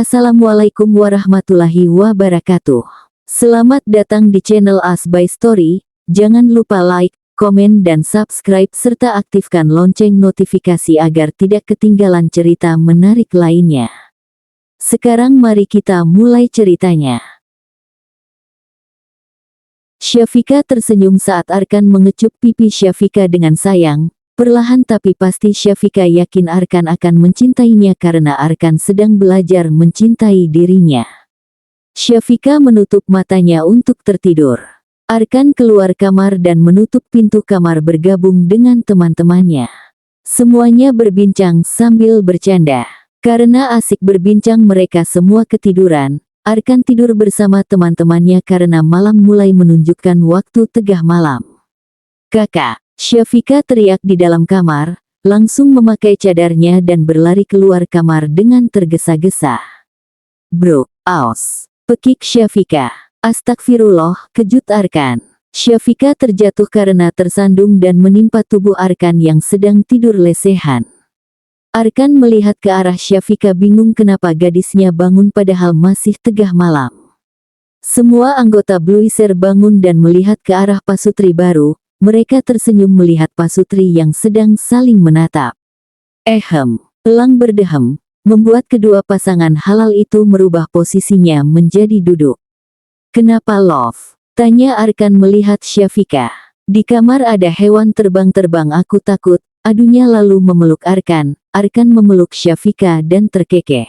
Assalamualaikum warahmatullahi wabarakatuh. Selamat datang di channel As by Story. Jangan lupa like, komen dan subscribe serta aktifkan lonceng notifikasi agar tidak ketinggalan cerita menarik lainnya. Sekarang mari kita mulai ceritanya. Syafika tersenyum saat Arkan mengecup pipi Syafika dengan sayang. Perlahan tapi pasti Syafika yakin Arkan akan mencintainya karena Arkan sedang belajar mencintai dirinya. Syafika menutup matanya untuk tertidur. Arkan keluar kamar dan menutup pintu kamar bergabung dengan teman-temannya. Semuanya berbincang sambil bercanda. Karena asik berbincang mereka semua ketiduran. Arkan tidur bersama teman-temannya karena malam mulai menunjukkan waktu tengah malam. "Kakak!" Syafika teriak di dalam kamar, langsung memakai cadarnya dan berlari keluar kamar dengan tergesa-gesa. "Bro, aus!" pekik Syafika. "Astagfirullah," kejut Arkan. Syafika terjatuh karena tersandung dan menimpa tubuh Arkan yang sedang tidur lesehan. Arkan melihat ke arah Syafika bingung kenapa gadisnya bangun padahal masih tengah malam. Semua anggota Bluiser bangun dan melihat ke arah pasutri baru. Mereka tersenyum melihat pasutri yang sedang saling menatap. Elang berdehem, membuat kedua pasangan halal itu merubah posisinya menjadi duduk. "Kenapa love?" tanya Arkan melihat Syafika. "Di kamar ada hewan terbang-terbang, aku takut," adunya lalu memeluk Arkan. Arkan memeluk Syafika dan terkekeh.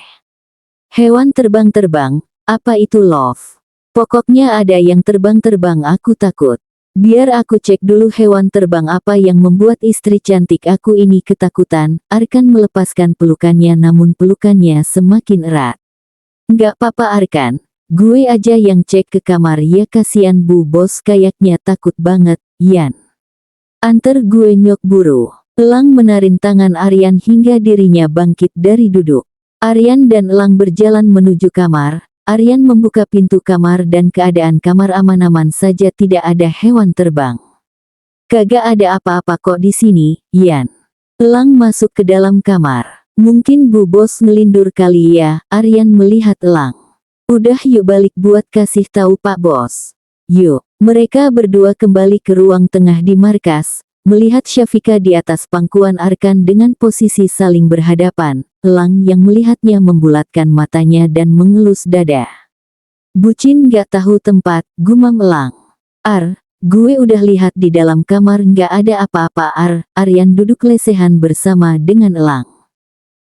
"Hewan terbang-terbang, apa itu love? Pokoknya ada yang terbang-terbang, aku takut. Biar aku cek dulu hewan terbang apa yang membuat istri cantik aku ini ketakutan." Arkan melepaskan pelukannya namun pelukannya semakin erat. "Nggak apa-apa Arkan, gue aja yang cek ke kamar ya, kasihan bu bos kayaknya takut banget, Yan. Antar gue nyok buru." Elang menarik tangan Aryan hingga dirinya bangkit dari duduk. Aryan dan Elang berjalan menuju kamar. Aryan membuka pintu kamar dan keadaan kamar aman-aman saja, tidak ada hewan terbang. "Kagak ada apa-apa kok di sini, Yan." Elang masuk ke dalam kamar. "Mungkin bu bos ngelindur kali ya." Aryan melihat Elang. "Udah yuk balik buat kasih tahu pak bos." "Yuk." Mereka berdua kembali ke ruang tengah di markas. Melihat Syafika di atas pangkuan Arkan dengan posisi saling berhadapan, Elang yang melihatnya membulatkan matanya dan mengelus dada. "Bucin gak tahu tempat," gumam Elang. Gue udah lihat di dalam kamar gak ada apa-apa." Aryan duduk lesehan bersama dengan Elang.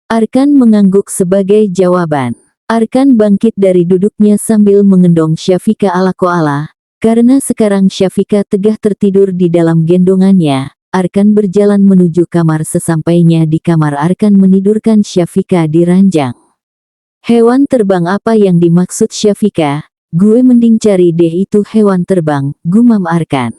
Arkan mengangguk sebagai jawaban. Arkan bangkit dari duduknya sambil mengendong Syafika ala koala. Karena sekarang Syafika tegah tertidur di dalam gendongannya, Arkan berjalan menuju kamar. Sesampainya di kamar, Arkan menidurkan Syafika di ranjang. "Hewan terbang apa yang dimaksud Syafika? Gue mending cari deh itu hewan terbang," gumam Arkan.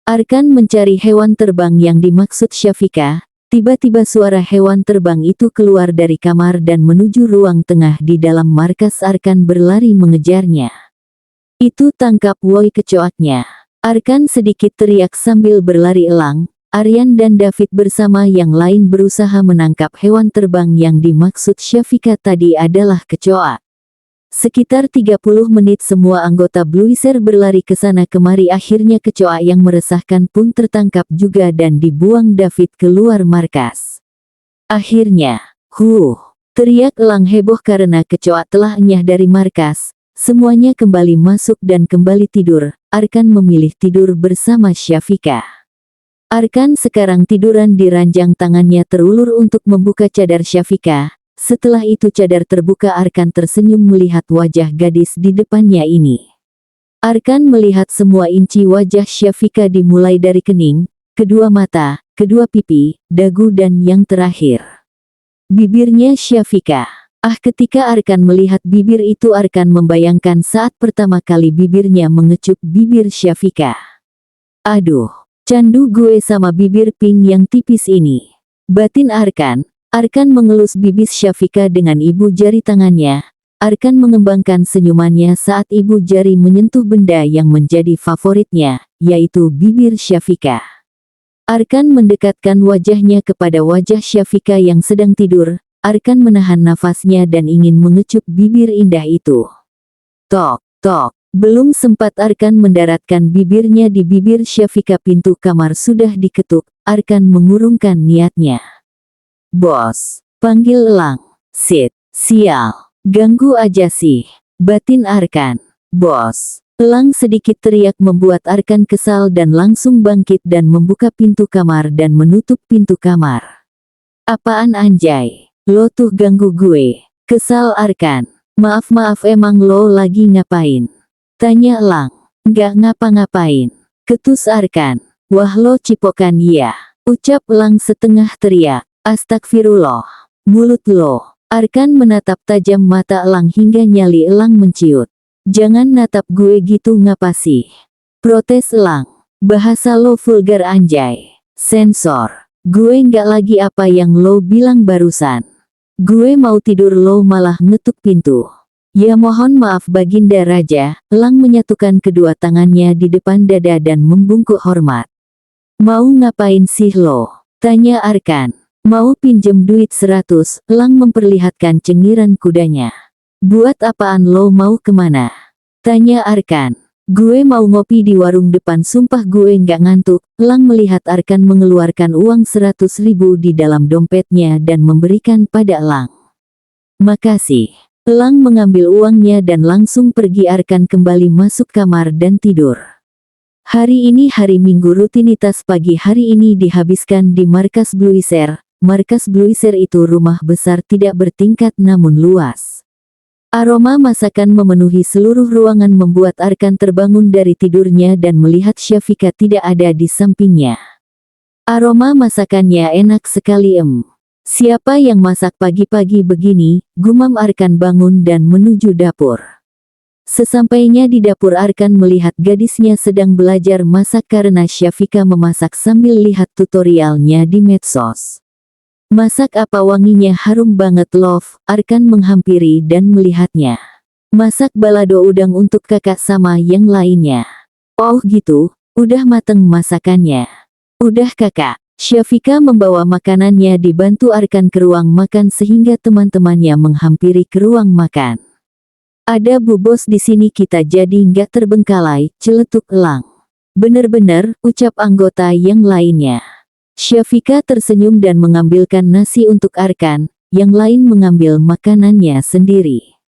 Arkan mencari hewan terbang yang dimaksud Syafika. Tiba-tiba suara hewan terbang itu keluar dari kamar dan menuju ruang tengah di dalam markas. Arkan berlari mengejarnya. "Itu tangkap woi kecoaknya!" Arkan sedikit teriak sambil berlari. Elang, Aryan dan David bersama yang lain berusaha menangkap hewan terbang yang dimaksud Syafika tadi adalah kecoak. Sekitar 30 menit semua anggota Bluiser berlari ke sana kemari, akhirnya kecoak yang meresahkan pun tertangkap juga dan dibuang David keluar markas. Akhirnya, teriak Elang heboh karena kecoak telah enyah dari markas. Semuanya kembali masuk dan kembali tidur. Arkan memilih tidur bersama Syafika. Arkan sekarang tiduran di ranjang, tangannya terulur untuk membuka cadar Syafika. Setelah itu cadar terbuka, Arkan tersenyum melihat wajah gadis di depannya ini. Arkan melihat semua inci wajah Syafika dimulai dari kening, kedua mata, kedua pipi, dagu dan yang terakhir bibirnya Syafika. Ketika Arkan melihat bibir itu, Arkan membayangkan saat pertama kali bibirnya mengecup bibir Syafika. "Aduh, candu gue sama bibir pink yang tipis ini," batin Arkan. Arkan mengelus bibir Syafika dengan ibu jari tangannya. Arkan mengembangkan senyumannya saat ibu jari menyentuh benda yang menjadi favoritnya, yaitu bibir Syafika. Arkan mendekatkan wajahnya kepada wajah Syafika yang sedang tidur. Arkan menahan nafasnya dan ingin mengecup bibir indah itu. Tok, tok. Belum sempat Arkan mendaratkan bibirnya di bibir Syafika, pintu kamar sudah diketuk. Arkan mengurungkan niatnya. Bos, panggil Elang. Sit, sial. Ganggu aja sih. Batin Arkan. Bos. Elang sedikit teriak membuat Arkan kesal dan langsung bangkit dan membuka pintu kamar dan menutup pintu kamar. Apaan anjay? Lo tuh ganggu gue. Kesal Arkan. Maaf emang lo lagi ngapain? Tanya Elang. Nggak ngapa-ngapain. Ketus Arkan. Wah lo cipokan ya. Ucap Elang setengah teriak. Astagfirullah. Mulut lo. Arkan menatap tajam mata Elang hingga nyali Elang menciut. Jangan natap gue gitu ngapa sih? Protes Elang. Bahasa lo vulgar anjay. Sensor. Gue nggak lagi apa yang lo bilang barusan. Gue mau tidur lo malah ngetuk pintu. Ya mohon maaf Baginda Raja. Elang menyatukan kedua tangannya di depan dada dan membungkuk hormat. Mau ngapain sih lo? Tanya Arkan. Mau pinjem duit 100. Elang memperlihatkan cengiran kudanya. Buat apaan lo mau kemana? Tanya Arkan. Gue mau ngopi di warung depan, sumpah gue nggak ngantuk. Elang melihat Arkan mengeluarkan uang 100.000 di dalam dompetnya dan memberikan pada Elang. Makasih. Elang mengambil uangnya dan langsung pergi. Arkan kembali masuk kamar dan tidur. Hari ini hari Minggu, rutinitas pagi hari ini dihabiskan di markas Bluiser. Markas Bluiser itu rumah besar tidak bertingkat namun luas. Aroma masakan memenuhi seluruh ruangan membuat Arkan terbangun dari tidurnya dan melihat Syafika tidak ada di sampingnya. Aroma masakannya enak sekali Siapa yang masak pagi-pagi begini? Gumam Arkan bangun dan menuju dapur. Sesampainya di dapur Arkan melihat gadisnya sedang belajar masak karena Syafika memasak sambil lihat tutorialnya di medsos. Masak apa wanginya harum banget love. Arkan menghampiri dan melihatnya. Masak balado udang untuk kakak sama yang lainnya. Oh gitu, udah mateng masakannya. Udah kakak. Syafika membawa makanannya dibantu Arkan ke ruang makan sehingga teman-temannya menghampiri ke ruang makan. Ada Bu Bos di sini kita jadi nggak terbengkalai, celetuk Elang. Bener-bener, ucap anggota yang lainnya. Syafika tersenyum dan mengambilkan nasi untuk Arkan, yang lain mengambil makanannya sendiri.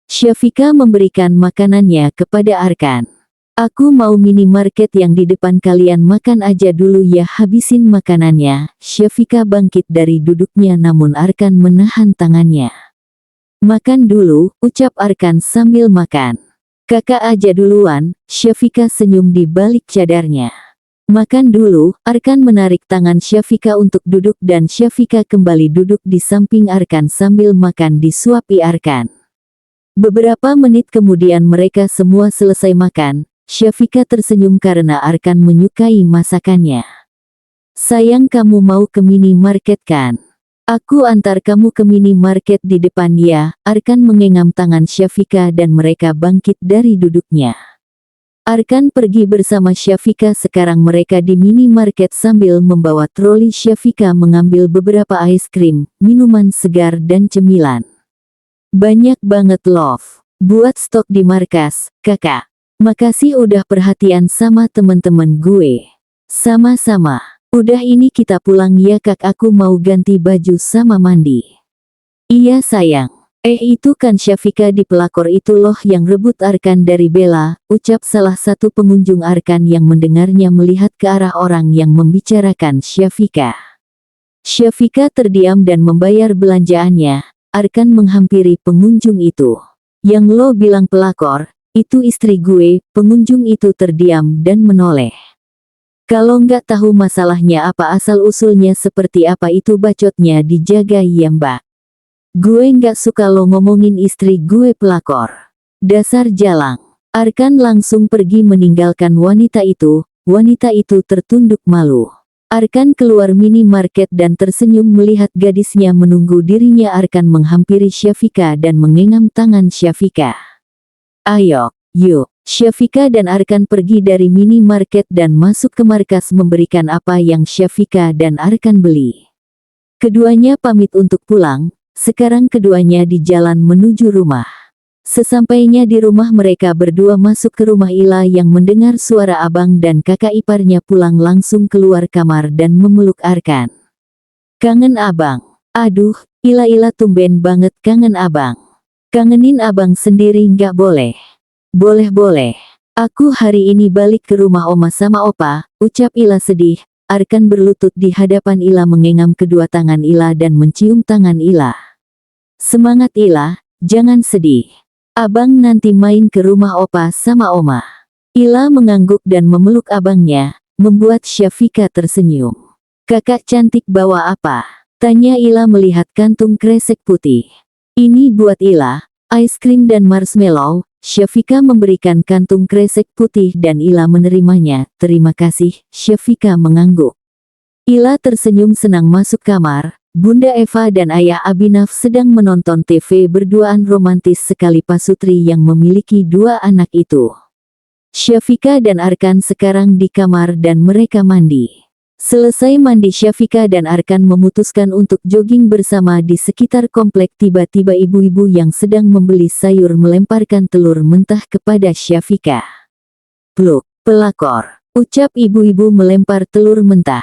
Syafika memberikan makanannya kepada Arkan. Aku mau minimarket yang di depan, kalian makan aja dulu ya, habisin makanannya. Syafika bangkit dari duduknya namun Arkan menahan tangannya. Makan dulu, ucap Arkan sambil makan. Kakak aja duluan, Syafika senyum di balik cadarnya. Makan dulu, Arkan menarik tangan Syafika untuk duduk dan Syafika kembali duduk di samping Arkan sambil makan disuapi Arkan. Beberapa menit kemudian mereka semua selesai makan. Syafika tersenyum karena Arkan menyukai masakannya. Sayang, kamu mau ke minimarket kan? Aku antar kamu ke minimarket di depan ya. Arkan mengenggam tangan Syafika dan mereka bangkit dari duduknya. Arkan pergi bersama Syafika. Sekarang mereka di minimarket sambil membawa troli. Syafika mengambil beberapa es krim, minuman segar dan cemilan. Banyak banget love. Buat stok di markas, kakak. Makasih udah perhatian sama temen-temen gue. Sama-sama. Udah ini kita pulang ya kak, aku mau ganti baju sama mandi. Iya sayang. Itu kan Syafika di pelakor itu loh yang rebut Arkan dari Bella, ucap salah satu pengunjung Arkan yang mendengarnya melihat ke arah orang yang membicarakan Syafika. Syafika terdiam dan membayar belanjaannya. Arkan menghampiri pengunjung itu. Yang lo bilang pelakor? Itu istri gue. Pengunjung itu terdiam dan menoleh. Kalau nggak tahu masalahnya apa asal usulnya seperti apa itu bacotnya dijaga ya mbak. Gue nggak suka lo ngomongin istri gue pelakor. Dasar jalang. Arkan langsung pergi meninggalkan wanita itu. Wanita itu tertunduk malu. Arkan keluar minimarket dan tersenyum melihat gadisnya menunggu dirinya. Arkan menghampiri Syafika dan mengenggam tangan Syafika. Ayo, yuk. Syafika dan Arkan pergi dari minimarket dan masuk ke markas memberikan apa yang Syafika dan Arkan beli. Keduanya pamit untuk pulang. Sekarang keduanya di jalan menuju rumah. Sesampainya di rumah, mereka berdua masuk ke rumah Ila yang mendengar suara abang dan kakak iparnya pulang langsung keluar kamar dan memeluk Arkan. Kangen abang. Aduh, Ila tumben banget kangen abang. Kangenin abang sendiri nggak boleh. Boleh. Aku hari ini balik ke rumah oma sama opa, ucap Ila sedih. Arkan berlutut di hadapan Ila, mengenggam kedua tangan Ila dan mencium tangan Ila. Semangat Ila, jangan sedih. Abang nanti main ke rumah opa sama oma. Ila mengangguk dan memeluk abangnya, membuat Syafika tersenyum. Kakak cantik bawa apa? Tanya Ila melihat kantung kresek putih. Ini buat Ila, es krim dan marshmallow. Syafika memberikan kantung kresek putih dan Ila menerimanya. Terima kasih, Syafika mengangguk. Ila tersenyum senang masuk kamar. Bunda Eva dan Ayah Abinaf sedang menonton TV berduaan romantis sekali pasutri yang memiliki dua anak itu. Syafika dan Arkan sekarang di kamar dan mereka mandi. Selesai mandi, Syafika dan Arkan memutuskan untuk jogging bersama di sekitar komplek. Tiba-tiba ibu-ibu yang sedang membeli sayur melemparkan telur mentah kepada Syafika. Pluk, pelakor, ucap ibu-ibu melempar telur mentah.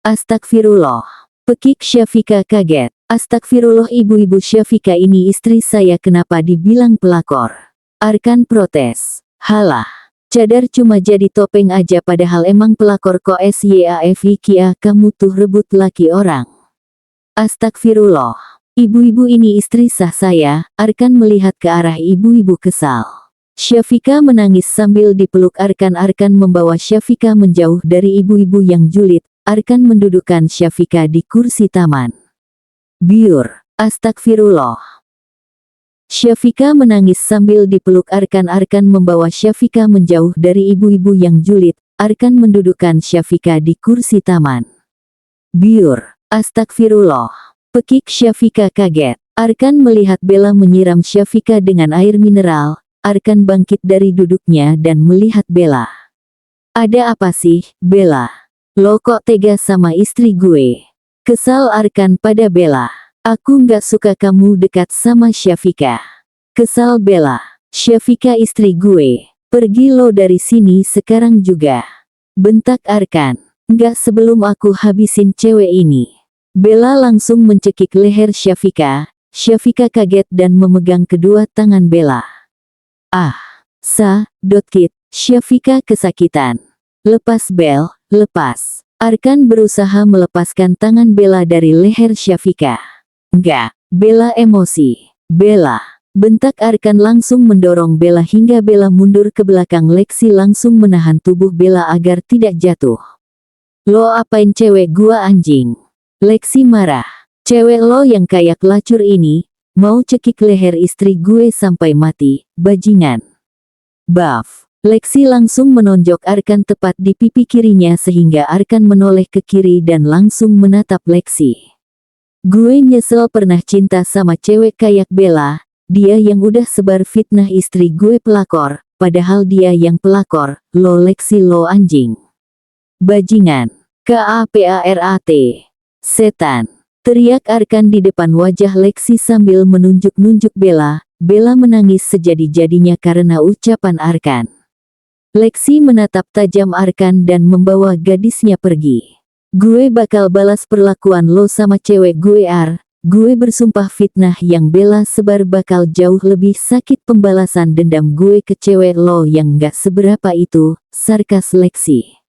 Astagfirullah. Pekik Syafika kaget. Astagfirullah, ibu-ibu, Syafika ini istri saya, kenapa dibilang pelakor? Arkan protes. Halah. Cadar cuma jadi topeng aja, padahal emang pelakor kok. Syafika, kamu tuh rebut laki orang. Astagfirullah. Ibu-ibu ini istri sah saya. Arkan melihat ke arah ibu-ibu kesal. Syafika menangis sambil dipeluk Arkan. Arkan membawa Syafika menjauh dari ibu-ibu yang julid. Arkan mendudukkan Syafika di kursi taman. Biur. Astagfirullah. Syafika menangis sambil dipeluk Arkan. Arkan membawa Syafika menjauh dari ibu-ibu yang julid. Arkan mendudukkan Syafika di kursi taman. Biur. Astagfirullah. Pekik Syafika kaget. Arkan melihat Bella menyiram Syafika dengan air mineral. Arkan bangkit dari duduknya dan melihat Bella. Ada apa sih, Bella? Lo kok tega sama istri gue? Kesal Arkan pada Bella. Aku nggak suka kamu dekat sama Syafika. Kesal Bella. Syafika istri gue. Pergi lo dari sini sekarang juga. Bentak Arkan. Nggak sebelum aku habisin cewek ini. Bella langsung mencekik leher Syafika. Syafika kaget dan memegang kedua tangan Bella. Dotkit. Syafika kesakitan. Lepas Bel, lepas. Arkan berusaha melepaskan tangan Bella dari leher Syafika. Enggak, Bella emosi. Bella, bentak Arkan langsung mendorong Bella hingga Bella mundur ke belakang. Lexi langsung menahan tubuh Bella agar tidak jatuh. Lo apain cewek gua anjing? Lexi marah. Cewek lo yang kayak lacur ini, mau cekik leher istri gue sampai mati, bajingan. Baf. Lexi langsung menonjok Arkan tepat di pipi kirinya sehingga Arkan menoleh ke kiri dan langsung menatap Lexi. Gue nyesel pernah cinta sama cewek kayak Bella, dia yang udah sebar fitnah istri gue pelakor, padahal dia yang pelakor. Lo Lexi, lo anjing. Bajingan. Kaparat. Setan. Teriak Arkan di depan wajah Lexi sambil menunjuk-nunjuk Bella. Bella menangis sejadi-jadinya karena ucapan Arkan. Lexi menatap tajam Arkan dan membawa gadisnya pergi. Gue bakal balas perlakuan lo sama cewek gue Gue bersumpah fitnah yang Bella sebar bakal jauh lebih sakit pembalasan dendam gue ke cewek lo yang gak seberapa itu, sarkas Lexi.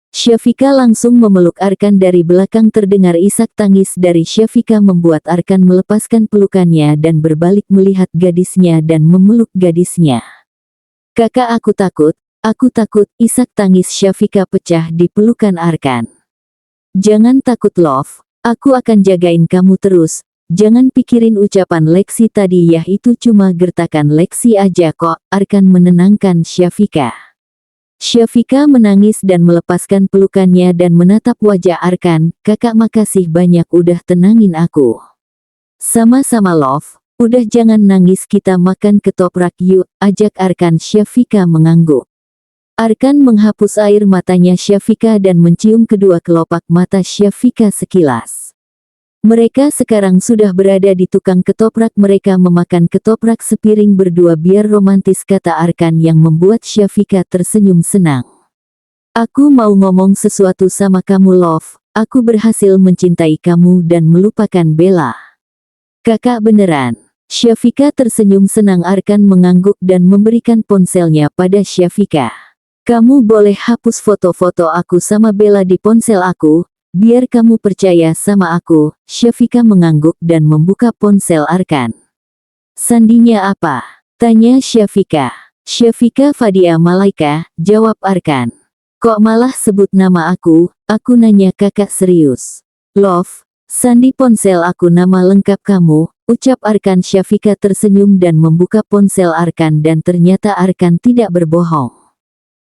Syafika langsung memeluk Arkan dari belakang. Terdengar isak tangis dari Syafika membuat Arkan melepaskan pelukannya dan berbalik melihat gadisnya dan memeluk gadisnya. Kakak, aku takut, isak tangis Syafika pecah di pelukan Arkan. Jangan takut love, aku akan jagain kamu terus, jangan pikirin ucapan Lexi tadi ya, itu cuma gertakan Lexi aja kok. Arkan menenangkan Syafika. Syafika menangis dan melepaskan pelukannya dan menatap wajah Arkan. Kakak, makasih banyak udah tenangin aku. Sama-sama love, udah jangan nangis, kita makan ketoprak yuk, ajak Arkan. Syafika mengangguk. Arkan menghapus air matanya Syafika dan mencium kedua kelopak mata Syafika sekilas. Mereka sekarang sudah berada di tukang ketoprak. Mereka memakan ketoprak sepiring berdua. Biar romantis, kata Arkan yang membuat Syafika tersenyum senang. Aku mau ngomong sesuatu sama kamu, Love. Aku berhasil mencintai kamu dan melupakan Bella. Kakak beneran? Syafika tersenyum senang. Arkan mengangguk dan memberikan ponselnya pada Syafika. Kamu boleh hapus foto-foto aku sama Bella di ponsel aku. Biar kamu percaya sama aku. Syafika mengangguk dan membuka ponsel Arkan. Sandinya apa? Tanya Syafika. Syafika Fadia Malaika, jawab Arkan. Kok malah sebut nama aku? Aku nanya kakak serius. Love, sandi ponsel aku nama lengkap kamu, ucap Arkan. Syafika tersenyum dan membuka ponsel Arkan dan ternyata Arkan tidak berbohong.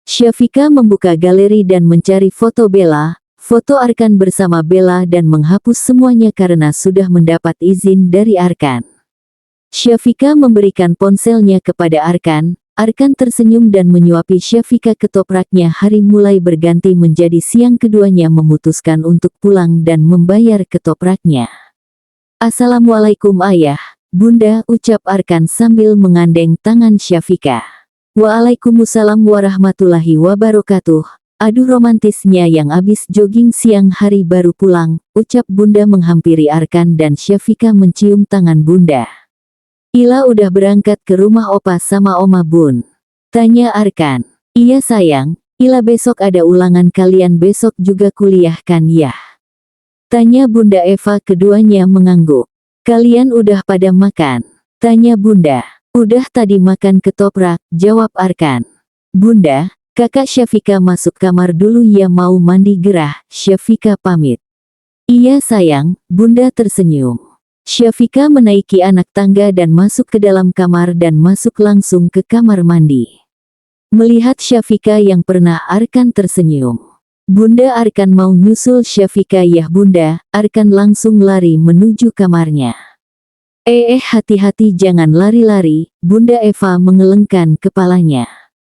Syafika membuka galeri dan mencari foto Bella. Foto Arkan bersama Bella dan menghapus semuanya karena sudah mendapat izin dari Arkan. Syafika memberikan ponselnya kepada Arkan. Arkan tersenyum dan menyuapi Syafika ketopraknya. Hari mulai berganti menjadi siang. Keduanya memutuskan untuk pulang dan membayar ketopraknya. Assalamualaikum ayah, bunda, ucap Arkan sambil mengandeng tangan Syafika. Waalaikumsalam warahmatullahi wabarakatuh. Aduh romantisnya yang abis jogging siang hari baru pulang, ucap bunda menghampiri Arkan dan Syafika mencium tangan bunda. Ila udah berangkat ke rumah opa sama oma bun? Tanya Arkan. Iya sayang, Ila besok ada ulangan. Kalian besok juga kuliah kan ya? Tanya bunda Eva. Keduanya mengangguk. Kalian udah pada makan? Tanya bunda. Udah tadi makan ketoprak, jawab Arkan. Bunda, kakak Syafika masuk kamar dulu ya, mau mandi gerah. Syafika pamit. Iya sayang, bunda tersenyum. Syafika menaiki anak tangga dan masuk ke dalam kamar dan masuk langsung ke kamar mandi. Melihat Syafika yang pernah Arkan tersenyum. Bunda Arkan mau nyusul Syafika. Yah bunda, Arkan langsung lari menuju kamarnya. Hati-hati jangan lari-lari, bunda Eva mengelengkan kepalanya.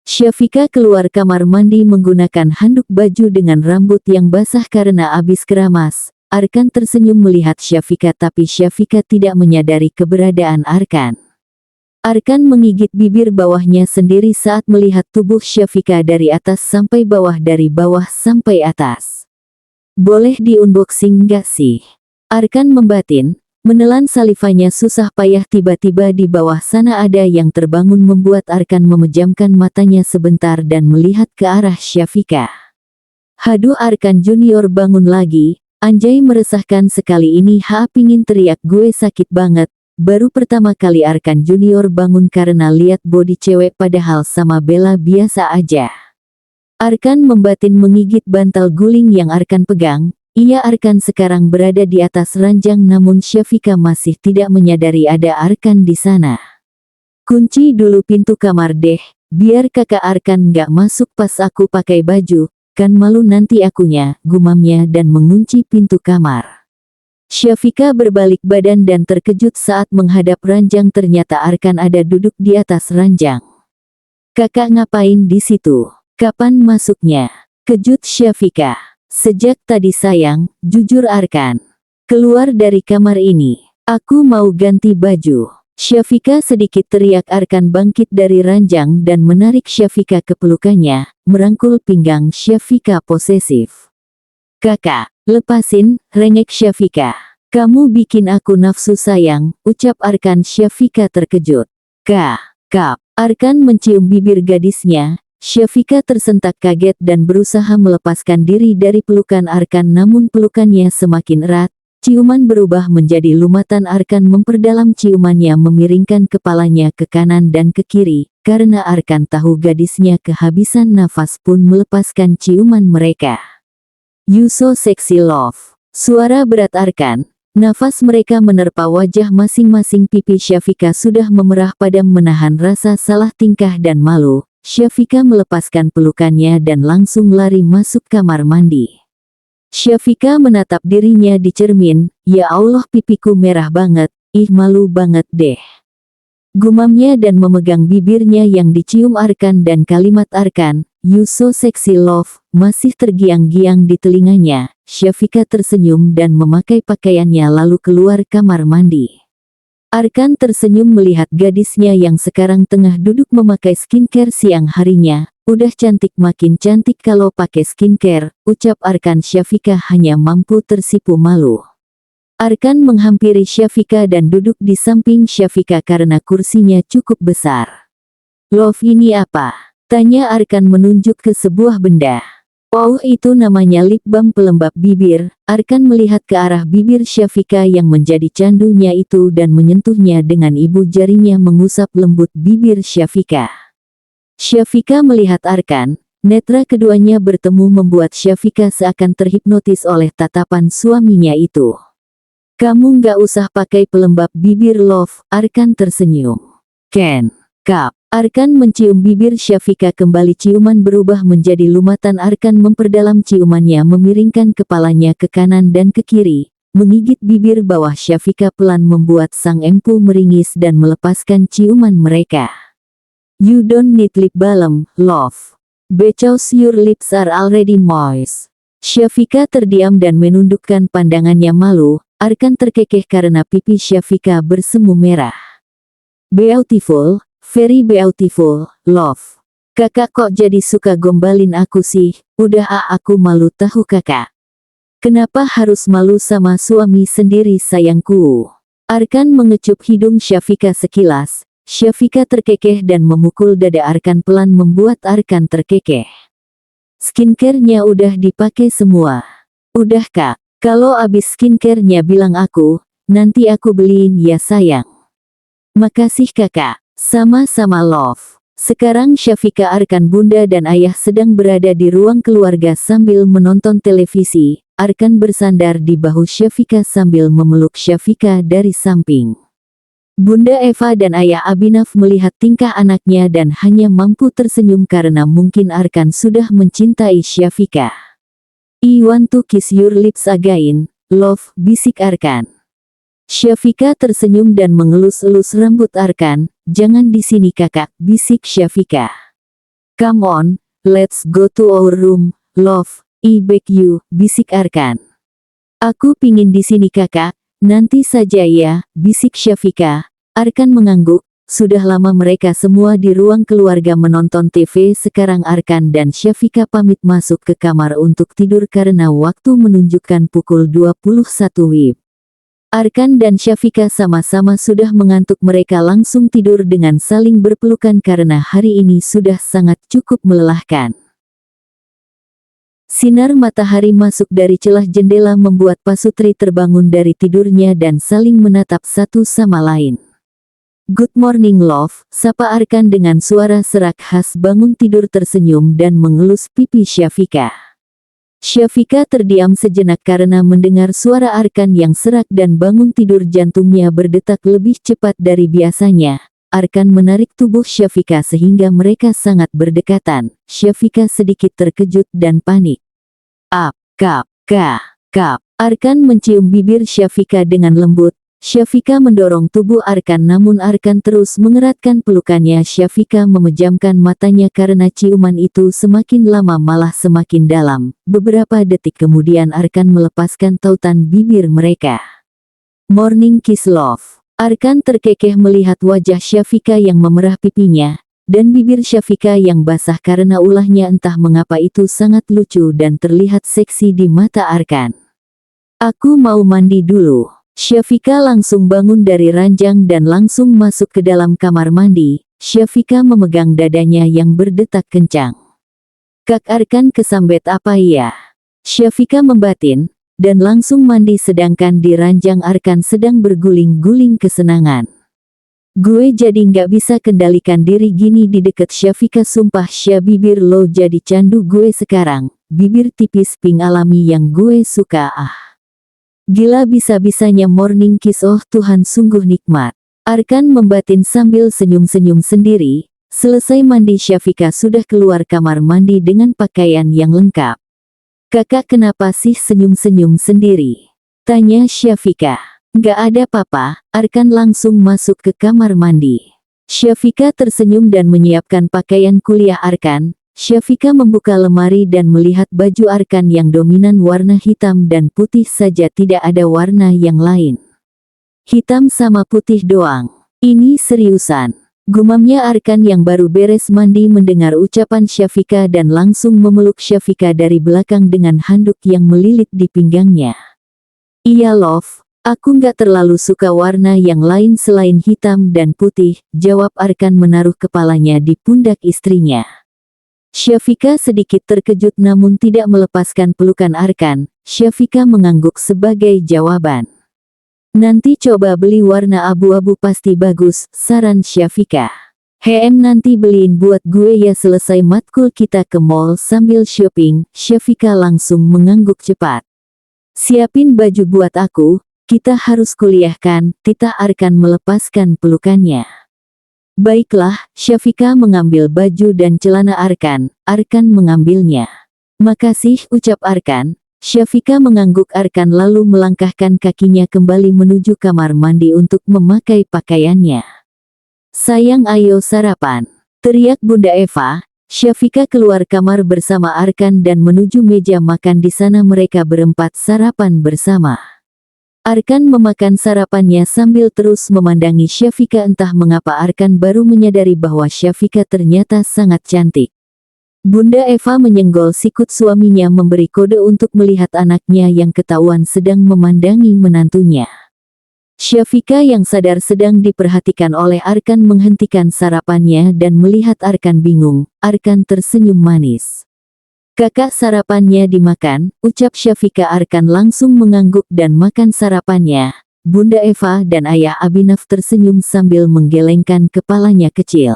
Syafika keluar kamar mandi menggunakan handuk baju dengan rambut yang basah karena habis keramas. Arkan tersenyum melihat Syafika tapi Syafika tidak menyadari keberadaan Arkan. Arkan menggigit bibir bawahnya sendiri saat melihat tubuh Syafika dari atas sampai bawah, dari bawah sampai atas. Boleh di-unboxing gak sih? Arkan membatin. Menelan salivanya susah payah. Tiba-tiba di bawah sana ada yang terbangun membuat Arkan memejamkan matanya sebentar dan melihat ke arah Syafika. Haduh, Arkan Junior bangun lagi. Anjay, meresahkan sekali ini. Pingin teriak, gue sakit banget. Baru pertama kali Arkan Junior bangun karena lihat body cewek padahal sama Bella biasa aja. Arkan membatin menggigit bantal guling yang Arkan pegang. Iya, Arkan sekarang berada di atas ranjang namun Syafika masih tidak menyadari ada Arkan di sana. Kunci dulu pintu kamar deh, biar kakak Arkan nggak masuk pas aku pakai baju, kan malu nanti akunya, gumamnya dan mengunci pintu kamar. Syafika berbalik badan dan terkejut saat menghadap ranjang. Ternyata Arkan ada duduk di atas ranjang. Kakak ngapain di situ? Kapan masuknya? Kejut Syafika. Sejak tadi sayang, jujur Arkan. Keluar dari kamar ini. Aku mau ganti baju. Syafika sedikit teriak. Arkan bangkit dari ranjang dan menarik Syafika ke pelukannya, merangkul pinggang Syafika posesif. Kakak, lepasin, rengek Syafika. Kamu bikin aku nafsu sayang, ucap Arkan. Syafika terkejut. Kap. Arkan mencium bibir gadisnya. Syafika tersentak kaget dan berusaha melepaskan diri dari pelukan Arkan namun pelukannya semakin erat. Ciuman berubah menjadi lumatan. Arkan memperdalam ciumannya, memiringkan kepalanya ke kanan dan ke kiri, karena Arkan tahu gadisnya kehabisan nafas pun melepaskan ciuman mereka. You so sexy love. Suara berat Arkan. Nafas mereka menerpa wajah masing-masing. Pipi Syafika sudah memerah padam menahan rasa salah tingkah dan malu. Syafika melepaskan pelukannya dan langsung lari masuk kamar mandi. Syafika menatap dirinya di cermin. Ya Allah, pipiku merah banget, malu banget deh. Gumamnya dan memegang bibirnya yang dicium Arkan dan kalimat Arkan, you so sexy love, masih tergiang-giang di telinganya. Syafika tersenyum dan memakai pakaiannya lalu keluar kamar mandi. Arkan tersenyum melihat gadisnya yang sekarang tengah duduk memakai skincare siang harinya. Udah cantik, makin cantik kalau pakai skincare, ucap Arkan. Syafika hanya mampu tersipu malu. Arkan menghampiri Syafika dan duduk di samping Syafika karena kursinya cukup besar. Love, ini apa? Tanya Arkan menunjuk ke sebuah benda. Oh, itu namanya lip balm pelembab bibir. Arkan melihat ke arah bibir Syafika yang menjadi candunya itu dan menyentuhnya dengan ibu jarinya mengusap lembut bibir Syafika. Syafika melihat Arkan, netra keduanya bertemu membuat Syafika seakan terhipnotis oleh tatapan suaminya itu. Kamu nggak usah pakai pelembab bibir, Love, Arkan tersenyum. Ken, Kap. Arkan mencium bibir Syafika kembali, ciuman berubah menjadi lumatan. Arkan memperdalam ciumannya, memiringkan kepalanya ke kanan dan ke kiri, menggigit bibir bawah Syafika pelan membuat sang empu meringis dan melepaskan ciuman mereka. You don't need lip balm, Love, because your lips are already moist. Syafika terdiam dan menundukkan pandangannya malu. Arkan terkekeh karena pipi Syafika bersemu merah. Beautiful. Very beautiful, Love. Kakak kok jadi suka gombalin aku sih? Udah aku malu tahu kakak. Kenapa harus malu sama suami sendiri sayangku? Arkan mengecup hidung Syafika sekilas. Syafika terkekeh dan memukul dada Arkan pelan membuat Arkan terkekeh. Skincare-nya udah dipakai semua. Udah kak, kalau abis skincare-nya bilang aku, nanti aku beliin ya sayang. Makasih kakak. Sama-sama, Love. Sekarang Syafika, Arkan, bunda dan ayah sedang berada di ruang keluarga sambil menonton televisi. Arkan bersandar di bahu Syafika sambil memeluk Syafika dari samping. Bunda Eva dan ayah Abhinav melihat tingkah anaknya dan hanya mampu tersenyum karena mungkin Arkan sudah mencintai Syafika. I want to kiss your lips again, Love, bisik Arkan. Syafika tersenyum dan mengelus-elus rambut Arkan. Jangan di sini kakak, bisik Syafika. Come on, let's go to our room, Love, I beg you, bisik Arkan. Aku pingin di sini kakak, nanti saja ya, bisik Syafika. Arkan mengangguk. Sudah lama mereka semua di ruang keluarga menonton TV. Sekarang Arkan dan Syafika pamit masuk ke kamar untuk tidur karena waktu menunjukkan pukul 21 WIB. Arkan dan Syafika sama-sama sudah mengantuk. Mereka langsung tidur dengan saling berpelukan karena hari ini sudah sangat cukup melelahkan. Sinar matahari masuk dari celah jendela membuat Pasutri terbangun dari tidurnya dan saling menatap satu sama lain. Good morning, Love, sapa Arkan dengan suara serak khas bangun tidur, tersenyum dan mengelus pipi Syafika. Syafika terdiam sejenak karena mendengar suara Arkan yang serak dan bangun tidur. Jantungnya berdetak lebih cepat dari biasanya. Arkan menarik tubuh Syafika sehingga mereka sangat berdekatan. Syafika sedikit terkejut dan panik. Kap. Arkan mencium bibir Syafika dengan lembut. Syafika mendorong tubuh Arkan namun Arkan terus mengeratkan pelukannya. Syafika memejamkan matanya karena ciuman itu semakin lama malah semakin dalam. Beberapa detik kemudian Arkan melepaskan tautan bibir mereka. Morning kiss, Love. Arkan terkekeh melihat wajah Syafika yang memerah pipinya, dan bibir Syafika yang basah karena ulahnya. Entah mengapa itu sangat lucu dan terlihat seksi di mata Arkan. Aku mau mandi dulu. Syafika langsung bangun dari ranjang dan langsung masuk ke dalam kamar mandi. Syafika memegang dadanya yang berdetak kencang. Kak, Arkan kesambet apa ya? Syafika membatin, dan langsung mandi sedangkan di ranjang Arkan sedang berguling-guling kesenangan. Gue jadi nggak bisa kendalikan diri gini di deket Syafika, sumpah Sya, bibir lo jadi candu gue sekarang. Bibir tipis pink alami yang gue suka. Gila, bisa-bisanya morning kiss, oh Tuhan sungguh nikmat. Arkan membatin sambil senyum-senyum sendiri. Selesai mandi Syafika sudah keluar kamar mandi dengan pakaian yang lengkap. Kakak kenapa sih senyum-senyum sendiri? Tanya Syafika. Nggak ada papa. Arkan langsung masuk ke kamar mandi. Syafika tersenyum dan menyiapkan pakaian kuliah Arkan. Syafika membuka lemari dan melihat baju Arkan yang dominan warna hitam dan putih saja, tidak ada warna yang lain. Hitam sama putih doang. Ini seriusan. Gumamnya Arkan yang baru beres mandi mendengar ucapan Syafika dan langsung memeluk Syafika dari belakang dengan handuk yang melilit di pinggangnya. Iya love, aku nggak terlalu suka warna yang lain selain hitam dan putih, jawab Arkan menaruh kepalanya di pundak istrinya. Syafika sedikit terkejut namun tidak melepaskan pelukan Arkan. Syafika mengangguk sebagai jawaban. Nanti coba beli warna abu-abu pasti bagus, saran Syafika. Nanti beliin buat gue ya. Selesai matkul kita ke mall sambil shopping, Syafika langsung mengangguk cepat. Siapin baju buat aku, kita harus kuliah kan, Tita. Arkan melepaskan pelukannya. Baiklah, Syafika mengambil baju dan celana Arkan. Arkan mengambilnya. Makasih, ucap Arkan. Syafika mengangguk Arkan lalu melangkahkan kakinya kembali menuju kamar mandi untuk memakai pakaiannya. Sayang ayo sarapan, teriak Bunda Eva. Syafika keluar kamar bersama Arkan dan menuju meja makan. Di sana mereka berempat sarapan bersama. Arkan memakan sarapannya sambil terus memandangi Syafika. Entah mengapa Arkan baru menyadari bahwa Syafika ternyata sangat cantik. Bunda Eva menyenggol sikut suaminya memberi kode untuk melihat anaknya yang ketahuan sedang memandangi menantunya. Syafika yang sadar sedang diperhatikan oleh Arkan menghentikan sarapannya dan melihat Arkan bingung. Arkan tersenyum manis. Kakak, sarapannya dimakan, ucap Syafika. Arkan langsung mengangguk dan makan sarapannya. Bunda Eva dan Ayah Abhinav tersenyum sambil menggelengkan kepalanya kecil.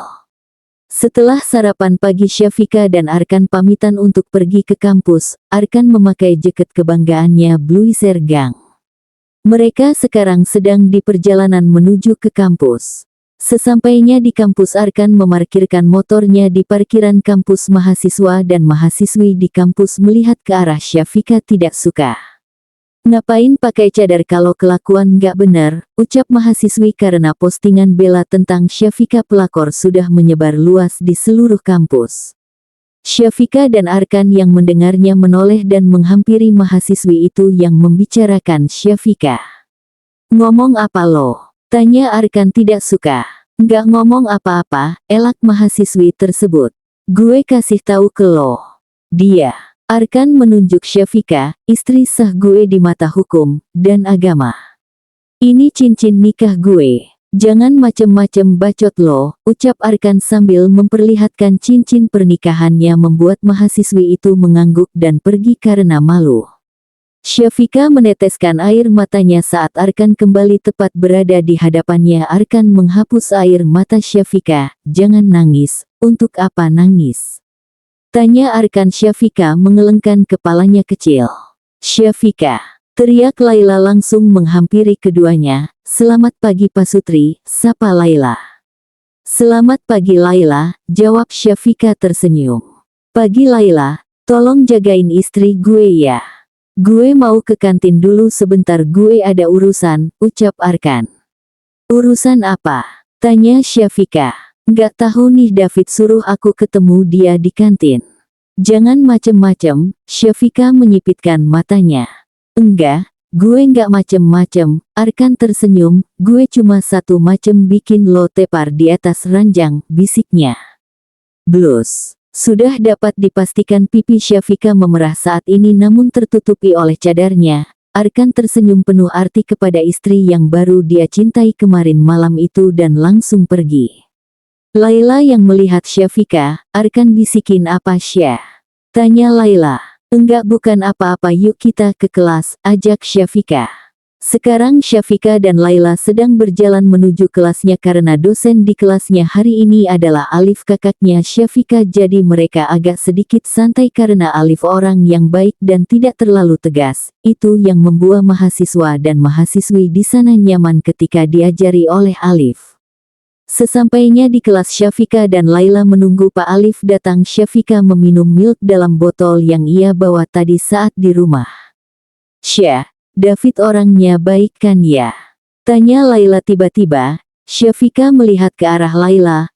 Setelah sarapan pagi, Syafika dan Arkan pamitan untuk pergi ke kampus. Arkan memakai jaket kebanggaannya Bluiser Gang. Mereka sekarang sedang di perjalanan menuju ke kampus. Sesampainya di kampus, Arkan memarkirkan motornya di parkiran kampus mahasiswa dan mahasiswi di kampus melihat ke arah Syafika tidak suka. Ngapain pakai cadar kalau kelakuan nggak bener, ucap mahasiswi karena postingan Bella tentang Syafika pelakor sudah menyebar luas di seluruh kampus. Syafika dan Arkan yang mendengarnya menoleh dan menghampiri mahasiswi itu yang membicarakan Syafika. Ngomong apa lo? Tanya Arkan tidak suka. Nggak ngomong apa-apa, elak mahasiswi tersebut. Gue kasih tahu ke lo. Dia. Arkan menunjuk Syafika, istri sah gue di mata hukum dan agama. Ini cincin nikah gue. Jangan macem-macem bacot lo, ucap Arkan sambil memperlihatkan cincin pernikahannya membuat mahasiswi itu mengangguk dan pergi karena malu. Syafika meneteskan air matanya saat Arkan kembali tepat berada di hadapannya. Arkan menghapus air mata Syafika. Jangan nangis, untuk apa nangis? Tanya Arkan. Syafika mengelengkan kepalanya kecil. Syafika, teriak Laila langsung menghampiri keduanya. Selamat pagi Pak Sutri, sapa Laila. Selamat pagi Laila, jawab Syafika tersenyum. Pagi Laila, tolong jagain istri gue ya. Gue mau ke kantin dulu sebentar, gue ada urusan, ucap Arkan. Urusan apa? Tanya Syafika. Nggak tahu nih, David suruh aku ketemu dia di kantin. Jangan macem-macem, Syafika menyipitkan matanya. Enggak, gue nggak macem-macem, Arkan tersenyum, gue cuma satu macem bikin lo tepar di atas ranjang, bisiknya. Blus. Sudah dapat dipastikan pipi Syafika memerah saat ini namun tertutupi oleh cadarnya. Arkan tersenyum penuh arti kepada istri yang baru dia cintai kemarin malam itu dan langsung pergi. Laila yang melihat Syafika, Arkan bisikin, apa Syah? Tanya Laila. Enggak, bukan apa-apa, yuk kita ke kelas, ajak Syafika. Sekarang Syafika dan Laila sedang berjalan menuju kelasnya karena dosen di kelasnya hari ini adalah Alif, kakaknya Syafika, jadi mereka agak sedikit santai karena Alif orang yang baik dan tidak terlalu tegas. Itu yang membuat mahasiswa dan mahasiswi di sana nyaman ketika diajari oleh Alif. Sesampainya di kelas, Syafika dan Laila menunggu Pak Alif datang. Syafika meminum milk dalam botol yang ia bawa tadi saat di rumah. Syah, David orangnya baik kan ya? Tanya Laila tiba-tiba. Syafika melihat ke arah Laila.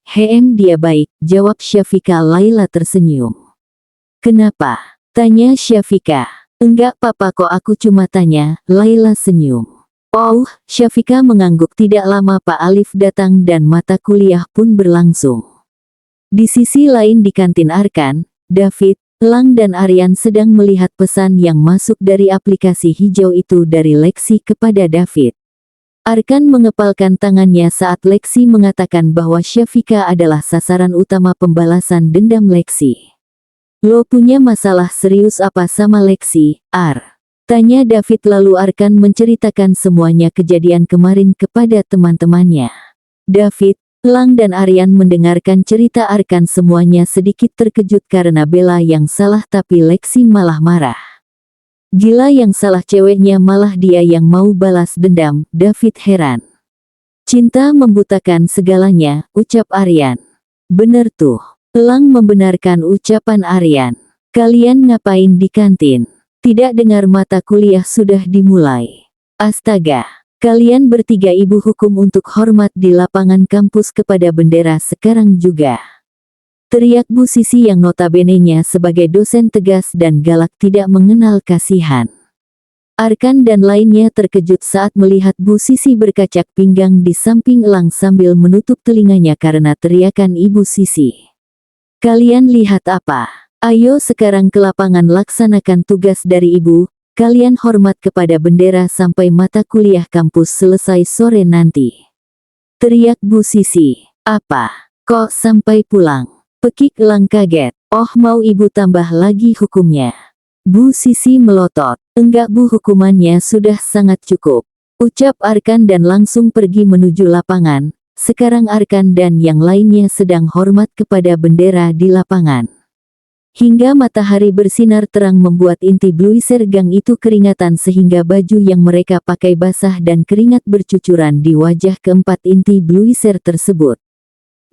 Dia baik, jawab Syafika. Laila tersenyum. Kenapa? Tanya Syafika. Enggak papa kok, aku cuma tanya. Laila senyum. Oh, Syafika mengangguk. Tidak lama Pak Alif datang dan mata kuliah pun berlangsung. Di sisi lain di kantin Arkan, David, Elang dan Aryan sedang melihat pesan yang masuk dari aplikasi hijau itu dari Lexi kepada David. Arkan mengepalkan tangannya saat Lexi mengatakan bahwa Syafika adalah sasaran utama pembalasan dendam Lexi. Lo punya masalah serius apa sama Lexi, Ar? Tanya David lalu Arkan menceritakan semuanya kejadian kemarin kepada teman-temannya. David, Elang dan Aryan mendengarkan cerita Arkan semuanya sedikit terkejut karena Bella yang salah tapi Lexi malah marah. Gila, yang salah ceweknya malah dia yang mau balas dendam. David heran. Cinta membutakan segalanya, ucap Aryan. Bener tuh. Elang membenarkan ucapan Aryan. Kalian ngapain di kantin? Tidak dengar mata kuliah sudah dimulai? Astaga. Kalian bertiga ibu hukum untuk hormat di lapangan kampus kepada bendera sekarang juga. Teriak Bu Sisi yang notabene-nya sebagai dosen tegas dan galak tidak mengenal kasihan. Arkan dan lainnya terkejut saat melihat Bu Sisi berkacak pinggang di samping Elang sambil menutup telinganya karena teriakan Ibu Sisi. Kalian lihat apa? Ayo sekarang ke lapangan laksanakan tugas dari Ibu. Kalian hormat kepada bendera sampai mata kuliah kampus selesai sore nanti. Teriak Bu Sisi. Apa? Kok sampai pulang? Pekik Elang kaget. Oh, mau Ibu tambah lagi hukumnya? Bu Sisi melotot. Enggak Bu, hukumannya sudah sangat cukup. Ucap Arkan dan langsung pergi menuju lapangan. Sekarang Arkan dan yang lainnya sedang hormat kepada bendera di lapangan. Hingga matahari bersinar terang membuat inti bluiser gang itu keringatan sehingga baju yang mereka pakai basah dan keringat bercucuran di wajah keempat inti bluiser tersebut.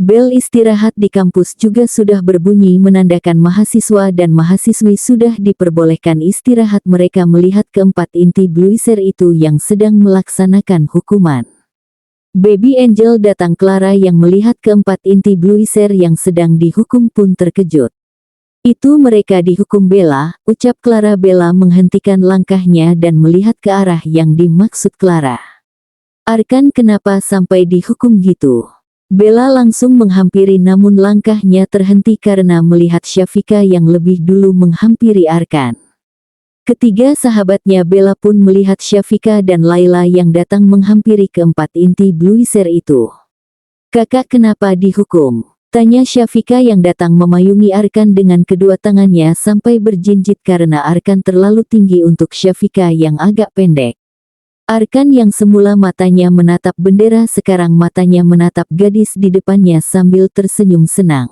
Bel istirahat di kampus juga sudah berbunyi menandakan mahasiswa dan mahasiswi sudah diperbolehkan istirahat. Mereka melihat keempat inti bluiser itu yang sedang melaksanakan hukuman. Baby Angel datang. Clara yang melihat keempat inti bluiser yang sedang dihukum pun terkejut. Itu mereka dihukum Bella, ucap Clara. Bella menghentikan langkahnya dan melihat ke arah yang dimaksud Clara. Arkan, kenapa sampai dihukum gitu? Bella langsung menghampiri namun langkahnya terhenti karena melihat Syafika yang lebih dulu menghampiri Arkan. Ketiga sahabatnya Bella pun melihat Syafika dan Laila yang datang menghampiri keempat inti bluiser itu. Kakak, kenapa dihukum? Tanya Syafika yang datang memayungi Arkan dengan kedua tangannya sampai berjinjit karena Arkan terlalu tinggi untuk Syafika yang agak pendek. Arkan yang semula matanya menatap bendera sekarang matanya menatap gadis di depannya sambil tersenyum senang.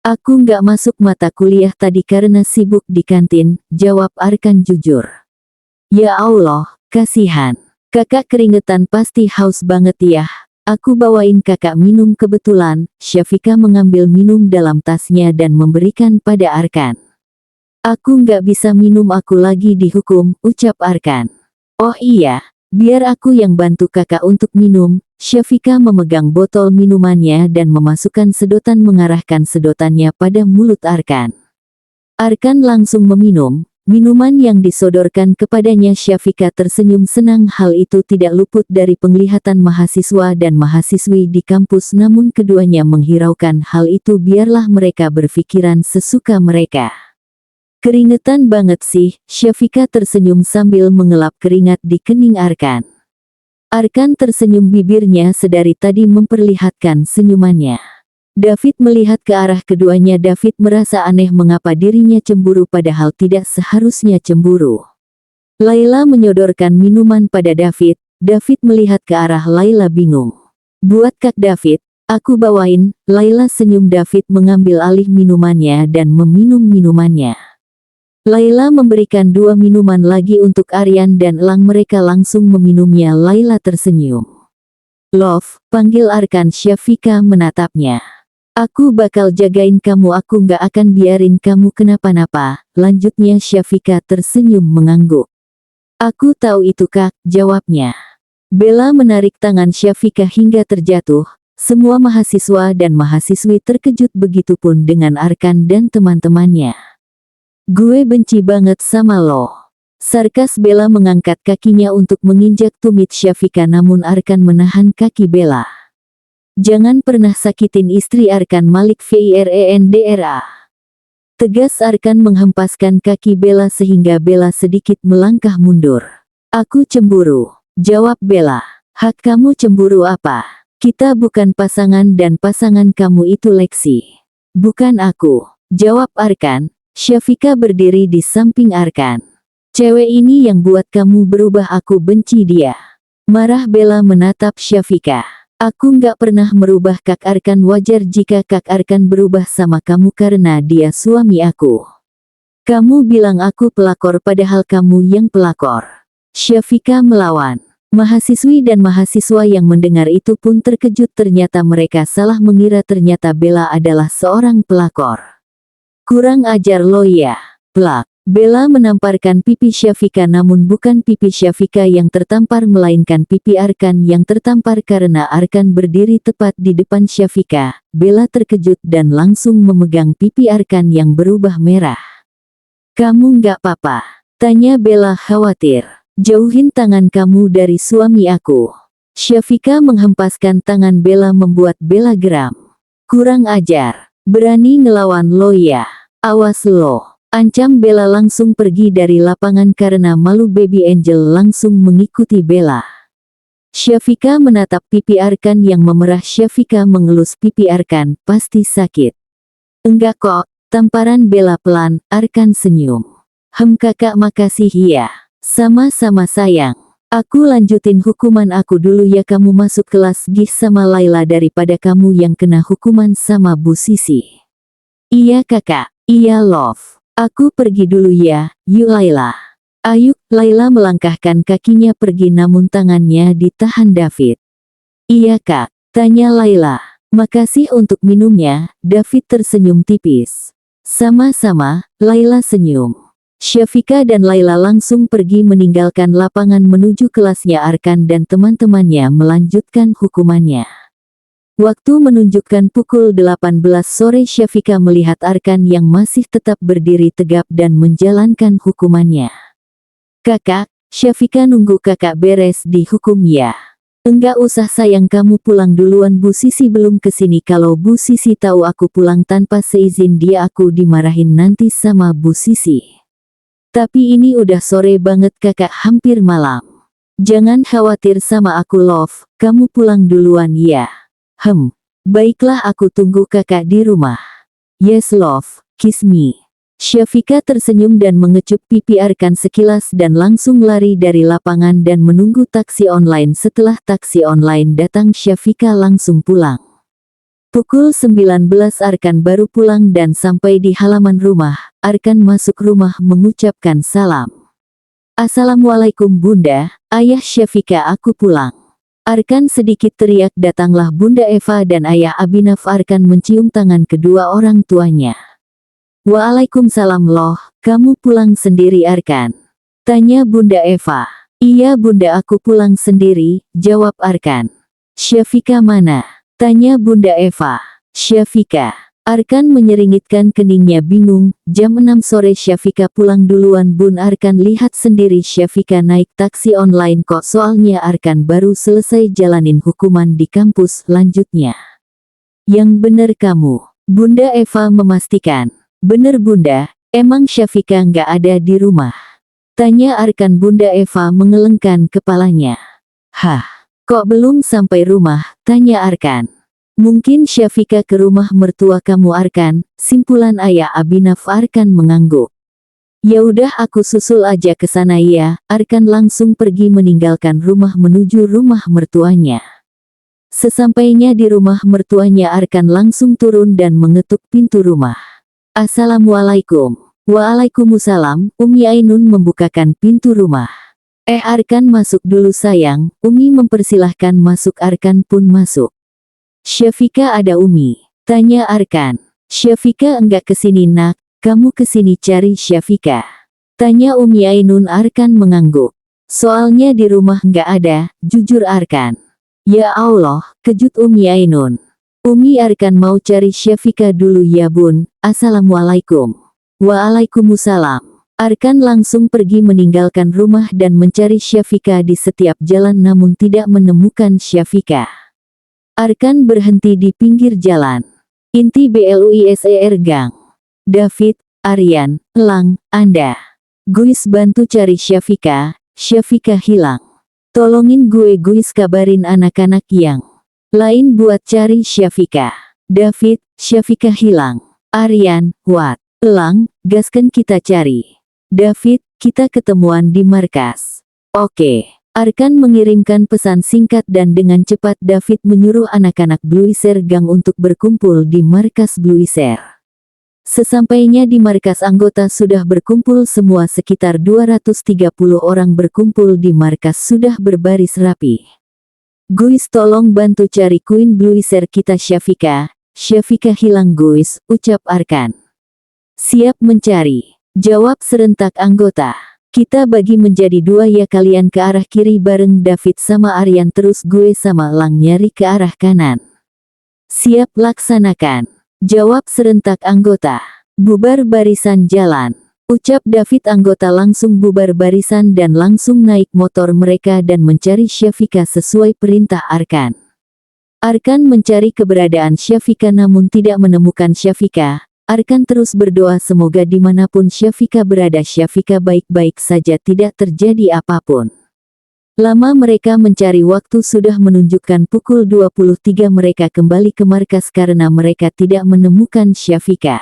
Aku nggak masuk mata kuliah tadi karena sibuk di kantin, jawab Arkan jujur. Ya Allah, kasihan. Kakak keringetan pasti haus banget ya. Aku bawain kakak minum kebetulan. Syafika mengambil minum dalam tasnya dan memberikan pada Arkan. Aku nggak bisa minum, aku lagi dihukum, ucap Arkan. Oh iya, biar aku yang bantu kakak untuk minum. Syafika memegang botol minumannya dan memasukkan sedotan mengarahkan sedotannya pada mulut Arkan. Arkan langsung meminum minuman yang disodorkan kepadanya. Syafika tersenyum senang. Hal itu tidak luput dari penglihatan mahasiswa dan mahasiswi di kampus namun keduanya menghiraukan hal itu. Biarlah mereka berpikiran sesuka mereka. Keringetan banget sih, Syafika tersenyum sambil mengelap keringat di kening Arkan. Arkan tersenyum, bibirnya sedari tadi memperlihatkan senyumannya. David melihat ke arah keduanya. David merasa aneh mengapa dirinya cemburu padahal tidak seharusnya cemburu. Laila menyodorkan minuman pada David. David melihat ke arah Laila bingung. Buat Kak David, aku bawain. Laila senyum. David mengambil alih minumannya dan meminum minumannya. Laila memberikan 2 minuman lagi untuk Aryan dan Elang. Mereka langsung meminumnya. Laila tersenyum. Love, panggil Arkan. Syafika menatapnya. Aku bakal jagain kamu, aku nggak akan biarin kamu kenapa-napa, lanjutnya. Syafika tersenyum mengangguk. Aku tahu itu Kak, jawabnya. Bella menarik tangan Syafika hingga terjatuh. Semua mahasiswa dan mahasiswi terkejut, begitupun dengan Arkan dan teman-temannya. Gue benci banget sama lo. Sarkas Bella mengangkat kakinya untuk menginjak tumit Syafika, namun Arkan menahan kaki Bella. Jangan pernah sakitin istri Arkan Malik Firendra. Tegas Arkan menghempaskan kaki Bella sehingga Bella sedikit melangkah mundur. Aku cemburu, jawab Bella. Hak kamu cemburu apa? Kita bukan pasangan dan pasangan kamu itu Lexi. Bukan aku, jawab Arkan. Syafika berdiri di samping Arkan. Cewek ini yang buat kamu berubah, aku benci dia. Marah Bella menatap Syafika. Aku nggak pernah merubah Kak Arkan, wajar jika Kak Arkan berubah sama kamu karena dia suami aku. Kamu bilang aku pelakor padahal kamu yang pelakor. Syafika melawan. Mahasiswi dan mahasiswa yang mendengar itu pun terkejut, ternyata mereka salah mengira ternyata Bella adalah seorang pelakor. Kurang ajar lo ya, plak. Bella menamparkan pipi Syafika, namun bukan pipi Syafika yang tertampar melainkan pipi Arkan yang tertampar karena Arkan berdiri tepat di depan Syafika. Bella terkejut dan langsung memegang pipi Arkan yang berubah merah. Kamu nggak apa-apa? Tanya Bella khawatir. Jauhin tangan kamu dari suami aku. Syafika menghempaskan tangan Bella membuat Bella geram. Kurang ajar, berani ngelawan lo ya? Awas lo. Ancam Bella langsung pergi dari lapangan karena malu. Baby Angel langsung mengikuti Bella. Syafika menatap pipi Arkan yang memerah. Syafika mengelus pipi Arkan, pasti sakit. Enggak kok, tamparan Bella pelan. Arkan senyum. Kakak makasih ya. Sama-sama sayang. Aku lanjutin hukuman aku dulu ya, kamu masuk kelas GIS sama Laila daripada kamu yang kena hukuman sama Bu Sisi. Iya kakak, iya love. Aku pergi dulu ya, yuk Laila. Ayo, Laila melangkahkan kakinya pergi namun tangannya ditahan David. Iya kak, tanya Laila. Makasih untuk minumnya, David tersenyum tipis. Sama-sama, Laila senyum. Syafika dan Laila langsung pergi meninggalkan lapangan menuju kelasnya Arkan dan teman-temannya melanjutkan hukumannya. Waktu menunjukkan pukul 18 sore. Syafika melihat Arkan yang masih tetap berdiri tegap dan menjalankan hukumannya. Kakak, Syafika nunggu kakak beres dihukum ya. Enggak usah sayang, kamu pulang duluan, Bu Sisi belum kesini. Kalau Bu Sisi tahu aku pulang tanpa seizin dia, aku dimarahin nanti sama Bu Sisi. Tapi ini udah sore banget kakak, hampir malam. Jangan khawatir sama aku love, kamu pulang duluan ya. Baiklah, aku tunggu kakak di rumah. Yes love, kiss me. Syafika tersenyum dan mengecup pipi Arkan sekilas dan langsung lari dari lapangan dan menunggu taksi online. Setelah taksi online datang, Syafika langsung pulang. Pukul 19 Arkan baru pulang dan sampai di halaman rumah. Arkan masuk rumah mengucapkan salam. Assalamualaikum Bunda, Ayah Syafika, aku pulang. Arkan sedikit teriak. Datanglah Bunda Eva dan Ayah Abhinav. Arkan mencium tangan kedua orang tuanya. Waalaikumsalam loh, kamu pulang sendiri Arkan? Tanya Bunda Eva. Iya Bunda, aku pulang sendiri, jawab Arkan. Syafika mana? Tanya Bunda Eva. Syafika. Arkan menyeringitkan keningnya bingung. Jam 6 sore Syafika pulang duluan Bun. Arkan lihat sendiri Syafika naik taksi online kok, soalnya Arkan baru selesai jalanin hukuman di kampus. Lanjutnya. Yang bener kamu, Bunda Eva memastikan. Bener Bunda, emang Syafika nggak ada di rumah? Tanya Arkan. Bunda Eva mengelengkan kepalanya. Hah, kok belum sampai rumah? Tanya Arkan. Mungkin Syafika ke rumah mertua kamu Arkan, simpulan Ayah Abhinav. Arkan mengangguk. Ya udah, aku susul aja ke sana ya. Arkan langsung pergi meninggalkan rumah menuju rumah mertuanya. Sesampainya di rumah mertuanya, Arkan langsung turun dan mengetuk pintu rumah. Assalamualaikum. Waalaikumsalam. Umi Ainun membukakan pintu rumah. Arkan masuk dulu sayang. Umi mempersilahkan masuk. Arkan pun masuk. Syafika ada Umi? Tanya Arkan. Syafika enggak kesini nak, kamu kesini cari Syafika? Tanya Umi Ainun. Arkan mengangguk. Soalnya di rumah nggak ada, jujur Arkan. Ya Allah, kejut Umi Ainun. Umi Arkan mau cari Syafika dulu ya bun, Assalamualaikum. Waalaikumsalam. Arkan langsung pergi meninggalkan rumah dan mencari Syafika di setiap jalan namun tidak menemukan Syafika. Arkan berhenti di pinggir jalan. Inti BLUISER Gang. David, Aryan, Elang, Anda. Guys bantu cari Syafika, Syafika hilang. Tolongin guys kabarin anak-anak yang lain buat cari Syafika. David, Syafika hilang. Aryan, what? Elang, gaskan kita cari. David, kita ketemuan di markas. Oke. Arkan mengirimkan pesan singkat dan dengan cepat David menyuruh anak-anak BLUISER Gang untuk berkumpul di markas BLUISER. Sesampainya di markas anggota sudah berkumpul semua sekitar 230 orang berkumpul di markas sudah berbaris rapi. Guys tolong bantu cari Queen BLUISER kita Syafika, Syafika hilang guys, ucap Arkan. Siap mencari, jawab serentak anggota. Kita bagi menjadi dua ya kalian ke arah kiri bareng David sama Aryan terus gue sama Elang nyari ke arah kanan. Siap laksanakan. Jawab serentak anggota. Bubar barisan jalan. Ucap David anggota langsung bubar barisan dan langsung naik motor mereka dan mencari Syafika sesuai perintah Arkan. Arkan mencari keberadaan Syafika namun tidak menemukan Syafika. Arkan terus berdoa semoga dimanapun Syafika berada Syafika baik-baik saja tidak terjadi apapun. Lama mereka mencari waktu sudah menunjukkan pukul 23 mereka kembali ke markas karena mereka tidak menemukan Syafika.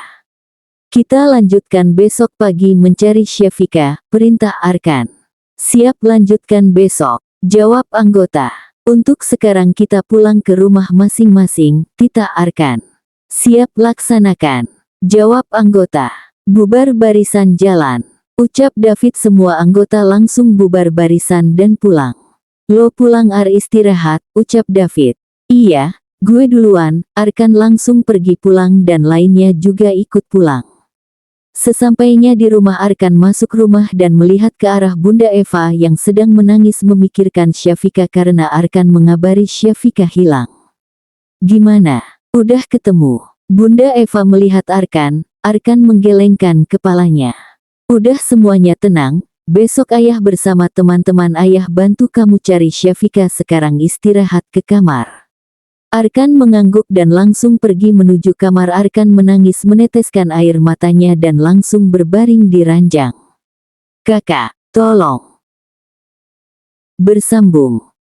Kita lanjutkan besok pagi mencari Syafika, perintah Arkan. Siap lanjutkan besok, jawab anggota. Untuk sekarang kita pulang ke rumah masing-masing, titah Arkan. Siap laksanakan, jawab anggota. Bubar barisan jalan. Ucap David semua anggota langsung bubar barisan dan pulang. Lo pulang istirahat, ucap David. Iya, gue duluan, Arkan langsung pergi pulang dan lainnya juga ikut pulang. Sesampainya di rumah Arkan masuk rumah dan melihat ke arah Bunda Eva yang sedang menangis memikirkan Syafika karena Arkan mengabari Syafika hilang. Gimana? Udah ketemu? Bunda Eva melihat Arkan menggelengkan kepalanya. Udah semuanya tenang, besok ayah bersama teman-teman ayah bantu kamu cari Syafika sekarang istirahat ke kamar. Arkan mengangguk dan langsung pergi menuju kamar. Arkan menangis meneteskan air matanya dan langsung berbaring di ranjang. Kakak, tolong. Bersambung.